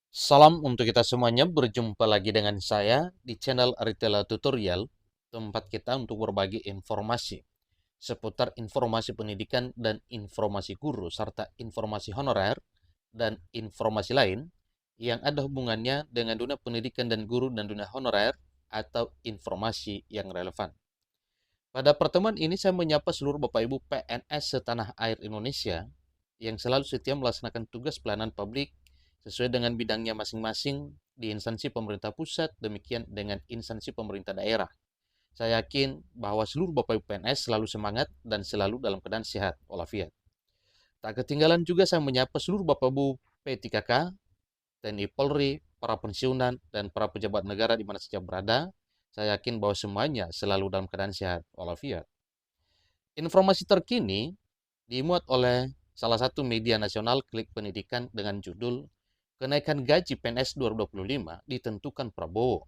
Salam untuk kita semuanya, berjumpa lagi dengan saya di channel Aritela Tutorial, tempat kita untuk berbagi informasi seputar informasi pendidikan dan informasi guru, serta informasi honorer dan informasi lain yang ada hubungannya dengan dunia pendidikan dan guru dan dunia honorer atau informasi yang relevan. Pada pertemuan ini saya menyapa seluruh Bapak Ibu PNS setanah air Indonesia yang selalu setia melaksanakan tugas pelayanan publik sesuai dengan bidangnya masing-masing di instansi pemerintah pusat, demikian dengan instansi pemerintah daerah. Saya yakin bahwa seluruh Bapak Ibu PNS selalu semangat dan selalu dalam keadaan sehat walafiat. Tak ketinggalan juga saya menyapa seluruh Bapak Ibu P3K, TNI Polri, para pensiunan, dan para pejabat negara di mana saja berada. Saya yakin bahwa semuanya selalu dalam keadaan sehat walafiat. Informasi terkini dimuat oleh salah satu media nasional Klik Pendidikan dengan judul "Kenaikan Gaji PNS 2025 ditentukan Prabowo.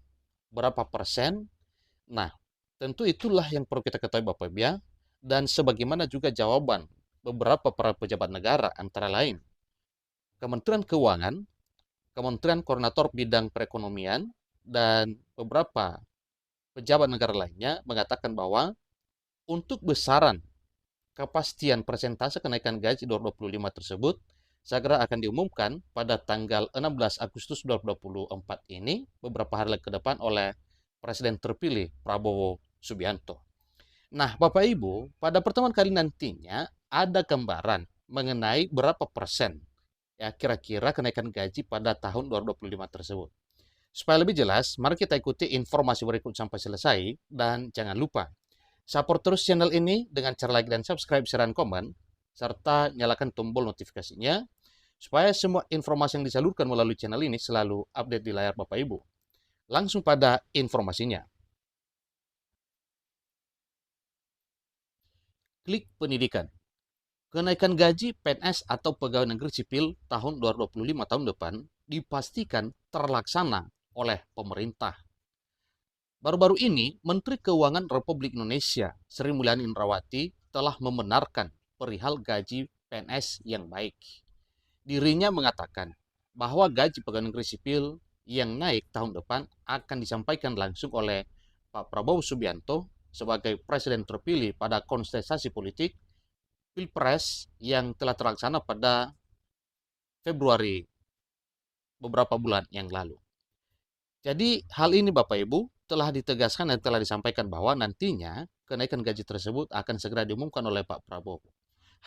Berapa persen?" Nah, tentu itulah yang perlu kita ketahui Bapak Ibu ya. Dan sebagaimana juga jawaban beberapa para pejabat negara antara lain Kementerian Keuangan, Kementerian Koordinator Bidang Perekonomian, dan beberapa pejabat negara lainnya mengatakan bahwa untuk besaran kepastian persentase kenaikan gaji 2025 tersebut segera akan diumumkan pada tanggal 16 Agustus 2024 ini, beberapa hari ke depan, oleh Presiden terpilih Prabowo Subianto. Nah, Bapak Ibu, pada pertemuan kali nantinya ada gambaran mengenai berapa persen ya kira-kira kenaikan gaji pada tahun 2025 tersebut. Supaya lebih jelas, mari kita ikuti informasi berikut sampai selesai dan jangan lupa support terus channel ini dengan cara like dan subscribe, share, dan komen, serta nyalakan tombol notifikasinya, supaya semua informasi yang disalurkan melalui channel ini selalu update di layar Bapak Ibu. Langsung pada informasinya. Klik pendidikan. Kenaikan gaji PNS atau pegawai negeri sipil tahun 2025 tahun depan dipastikan terlaksana oleh pemerintah. Baru-baru ini, Menteri Keuangan Republik Indonesia, Sri Mulyani Indrawati, telah membenarkan perihal gaji PNS yang baik. Dirinya mengatakan bahwa gaji pegawai negeri sipil yang naik tahun depan akan disampaikan langsung oleh Pak Prabowo Subianto sebagai presiden terpilih pada kontestasi politik Pilpres yang telah terlaksana pada Februari beberapa bulan yang lalu. Jadi hal ini Bapak Ibu telah ditegaskan dan telah disampaikan bahwa nantinya kenaikan gaji tersebut akan segera diumumkan oleh Pak Prabowo.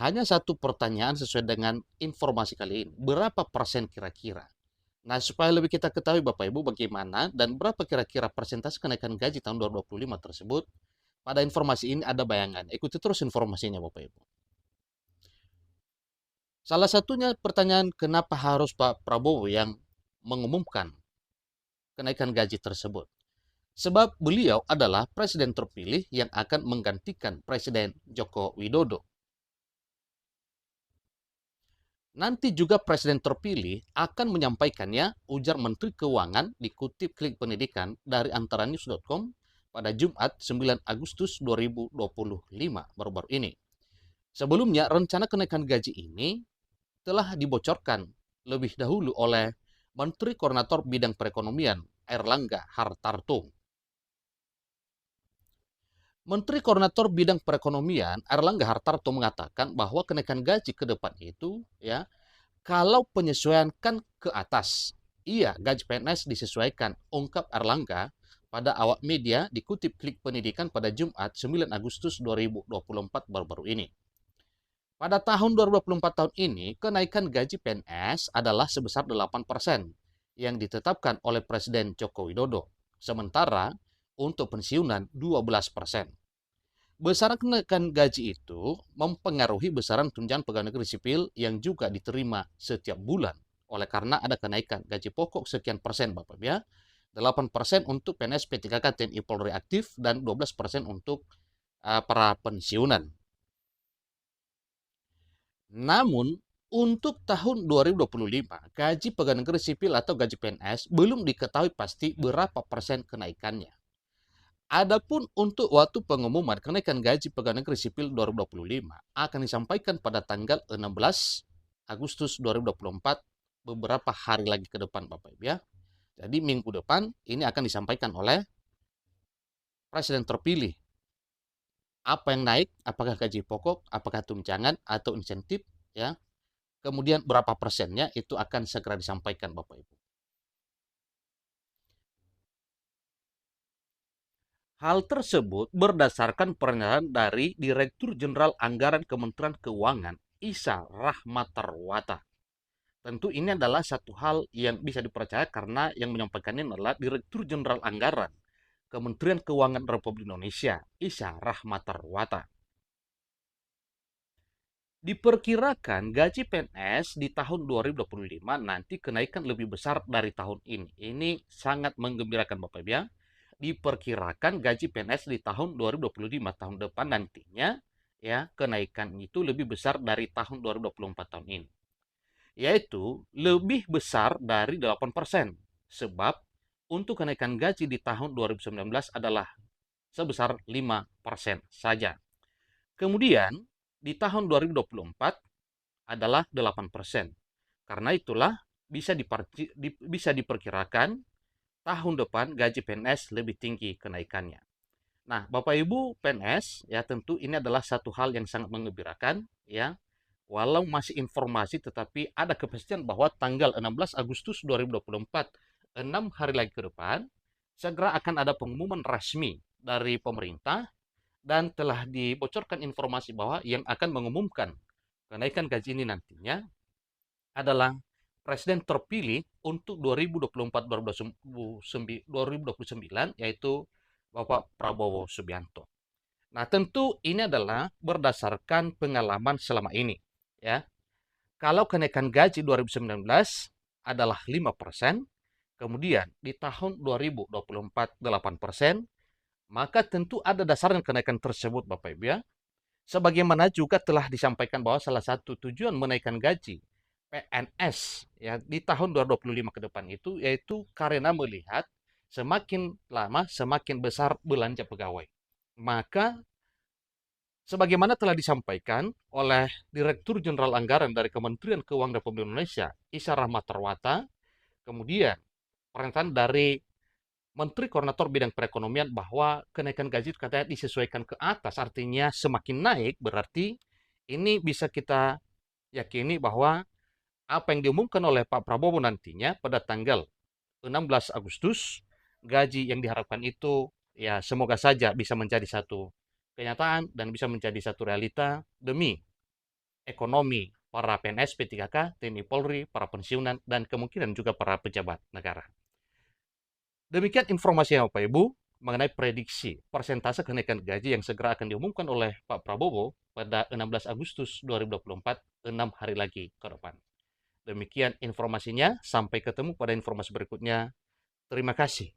Hanya satu pertanyaan sesuai dengan informasi kali ini. Berapa persen kira-kira? Nah, supaya lebih kita ketahui Bapak Ibu bagaimana dan berapa kira-kira persentase kenaikan gaji tahun 2025 tersebut, pada informasi ini ada bayangan. Ikuti terus informasinya Bapak Ibu. Salah satunya pertanyaan kenapa harus Pak Prabowo yang mengumumkan kenaikan gaji tersebut. Sebab beliau adalah presiden terpilih yang akan menggantikan Presiden Joko Widodo. Nanti juga presiden terpilih akan menyampaikannya, ujar Menteri Keuangan dikutip Klik Pendidikan dari antaranews.com pada Jumat 9 Agustus 2025 baru-baru ini. Sebelumnya, rencana kenaikan gaji ini telah dibocorkan lebih dahulu oleh Menteri Koordinator Bidang Perekonomian Airlangga Hartarto. Menteri Koordinator Bidang Perekonomian Airlangga Hartarto mengatakan bahwa kenaikan gaji ke depan itu ya, kalau penyesuaian kan ke atas. Iya, gaji PNS disesuaikan, ungkap Airlangga pada awak media dikutip Klik Pendidikan pada Jumat 9 Agustus 2024 baru-baru ini. Pada tahun 2024 tahun ini, kenaikan gaji PNS adalah sebesar 8% yang ditetapkan oleh Presiden Joko Widodo. Sementara untuk pensiunan 12%. Besaran kenaikan gaji itu mempengaruhi besaran tunjangan pegawai negeri sipil yang juga diterima setiap bulan. Oleh karena ada kenaikan gaji pokok sekian persen Bapak ya. 8% untuk PNS P3K TNI Polri aktif dan 12% untuk para pensiunan. Namun, untuk tahun 2025, gaji pegawai negeri sipil atau gaji PNS belum diketahui pasti berapa persen kenaikannya. Adapun untuk waktu pengumuman kenaikan gaji pegawai negeri sipil 2025 akan disampaikan pada tanggal 16 Agustus 2024 beberapa hari lagi ke depan Bapak Ibu ya. Jadi minggu depan ini akan disampaikan oleh presiden terpilih. Apa yang naik, apakah gaji pokok, apakah tunjangan atau insentif ya. Kemudian berapa persennya itu akan segera disampaikan Bapak Ibu. Hal tersebut berdasarkan pernyataan dari Direktur Jenderal Anggaran Kementerian Keuangan, Isa Rahmatarwata. Tentu ini adalah satu hal yang bisa dipercaya karena yang menyampaikannya adalah Direktur Jenderal Anggaran Kementerian Keuangan Republik Indonesia, Isa Rahmatarwata. Diperkirakan gaji PNS di tahun 2025 nanti kenaikan lebih besar dari tahun ini. Ini sangat menggembirakan Bapak Ibu ya. Diperkirakan gaji PNS di tahun 2025 tahun depan nantinya ya kenaikan itu lebih besar dari tahun 2024 tahun ini. Yaitu lebih besar dari 8%. Sebab untuk kenaikan gaji di tahun 2019 adalah sebesar 5% saja. Kemudian di tahun 2024 adalah 8%. Karena itulah bisa diperkirakan tahun depan gaji PNS lebih tinggi kenaikannya. Nah, Bapak Ibu PNS ya tentu ini adalah satu hal yang sangat menggembirakan ya. Walau masih informasi tetapi ada kepastian bahwa tanggal 16 Agustus 2024, 6 hari lagi ke depan, segera akan ada pengumuman resmi dari pemerintah dan telah dibocorkan informasi bahwa yang akan mengumumkan kenaikan gaji ini nantinya adalah presiden terpilih untuk 2024-2029 yaitu Bapak Prabowo Subianto. Nah, tentu ini adalah berdasarkan pengalaman selama ini ya. Kalau kenaikan gaji 2019 adalah 5%, kemudian di tahun 2024 8%, maka tentu ada dasarnya kenaikan tersebut Bapak Ibu ya. Sebagaimana juga telah disampaikan bahwa salah satu tujuan menaikkan gaji PNS ya di tahun 2025 ke depan itu yaitu karena melihat semakin lama semakin besar belanja pegawai. Maka sebagaimana telah disampaikan oleh Direktur Jenderal Anggaran dari Kementerian Keuangan Republik Indonesia, Isa Rahmatarwata, kemudian pernyataan dari Menteri Koordinator Bidang Perekonomian bahwa kenaikan gaji katanya disesuaikan ke atas, artinya semakin naik berarti ini bisa kita yakini bahwa apa yang diumumkan oleh Pak Prabowo nantinya pada tanggal 16 Agustus, gaji yang diharapkan itu ya semoga saja bisa menjadi satu kenyataan dan bisa menjadi satu realita demi ekonomi para PNS, P3K, TNI Polri, para pensiunan, dan kemungkinan juga para pejabat negara. Demikian informasinya Bapak Ibu mengenai prediksi persentase kenaikan gaji yang segera akan diumumkan oleh Pak Prabowo pada 16 Agustus 2024, 6 hari lagi ke depan. Demikian informasinya, sampai ketemu pada informasi berikutnya. Terima kasih.